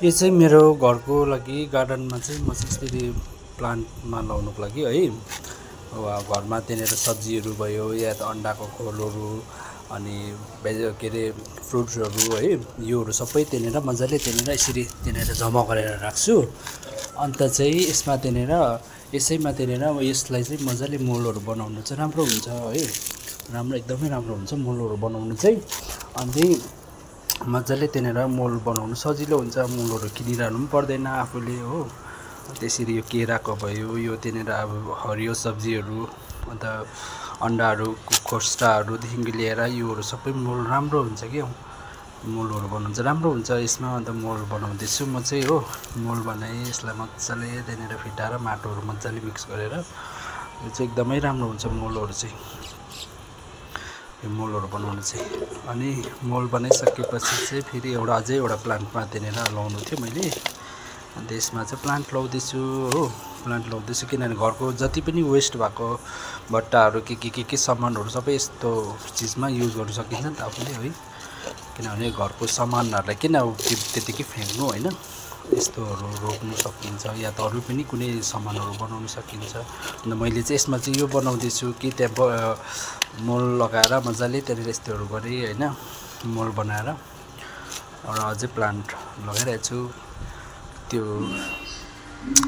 यो चाहिँ मेरो घरको लागि गार्डनमा चाहिँ म चाहिँ यसरी प्लान्टमा लाउनुको लागि है। अब घरमा त्यहाँनिर सब्जीहरू भयो या त अन्डाको खोलहरू अनि के अरे फ्रुट्सहरू है, योहरू सबै त्यहाँनिर मजाले त्यहाँनिर यसरी त्यहाँनिर जम्मा गरेर राख्छु। अन्त चाहिँ यसमा त्यहाँनिर यसैमा त्यहाँनिर यसलाई चाहिँ मजाले मोलहरू बनाउनु चाहिँ राम्रो हुन्छ है, राम्रो एकदमै राम्रो हुन्छ मोलहरू बनाउनु चाहिँ। अनि मजाले त्यहाँनिर मोल बनाउनु सजिलो हुन्छ, मोलहरू किनिरहनु पनि पर्दैन आफूले हो। त्यसरी यो केराको भयो, यो त्यहाँनिर अब हरियो सब्जीहरू, अन्त अन्डाहरूको खोस्टाहरूदेखिको लिएर योहरू सबै मोल राम्रो हुन्छ कि मोलहरू बनाउनु चाहिँ राम्रो हुन्छ यसमा। अन्त मोल बनाउँदैछु म चाहिँ हो, मोल बनाएँ, यसलाई मजाले त्यहाँनिर फिटाएर माटोहरू मजाले मिक्स गरेर यो चाहिँ एकदमै राम्रो हुन्छ मोलहरू चाहिँ, यो मोलहरू बनाउनु चाहिँ। अनि मोल बनाइसकेपछि चाहिँ फेरि अझै एउटा प्लान्टमा त्यहाँनिर लाउनु थियो मैले। अन्त यसमा चाहिँ प्लान्ट लाउँदैछु हो, प्लान्ट लाउँदैछु किनभने घरको जति पनि वेस्ट भएको बट्टाहरू के सामानहरू सबै यस्तो चिजमा युज गर्न सकिन्छ नि त आफूले है। किनभने घरको सामानहरूलाई किन त्यतिकै फ्याँक्नु होइन, यस्तोहरू रोप्नु सकिन्छ या त अरू पनि कुनै सामानहरू बनाउन सकिन्छ। अन्त मैले चाहिँ यसमा चाहिँ यो बनाउँदैछु कि त्यहाँ मोल लगाएर मजाले त्यहाँनिर यस्तोहरू गरेँ होइन, मोल बनाएर एउटा अझै प्लान्ट लगाइरहेको छु त्यो।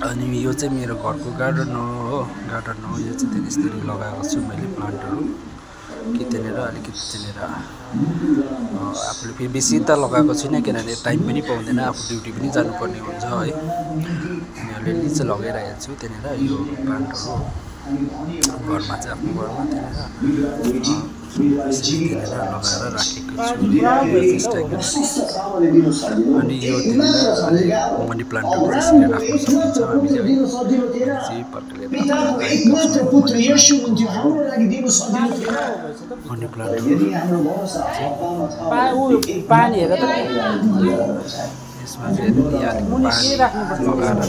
अनि यो चाहिँ मेरो घरको गार्डन हो, गार्डन हो यो चाहिँ त्यसरी लगाएको छु मैले प्लान्टहरू कि त्यहाँनिर अलिकति त्यहाँनिर आफूले फेरि बेसी त लगाएको छुइनँ किनभने टाइम पनि पाउँदैन, आफू ड्युटी पनि जानुपर्ने हुन्छ है। अनि अलिअलि चाहिँ लगाइरहेको छु त्यहाँनिर यो प्लान्टहरू घरमा चाहिँ, आफ्नो घरमा त्यहाँनिर लगाएर राखेको छु। अनि यो त्यहाँनिर मनी प्लान्टहरू त्यसरी राख्न सकिन्छ हामीले है, प्रकारले मनी प्लान्टहरू पानी हेर त यसमा चाहिँ पानी लगाएर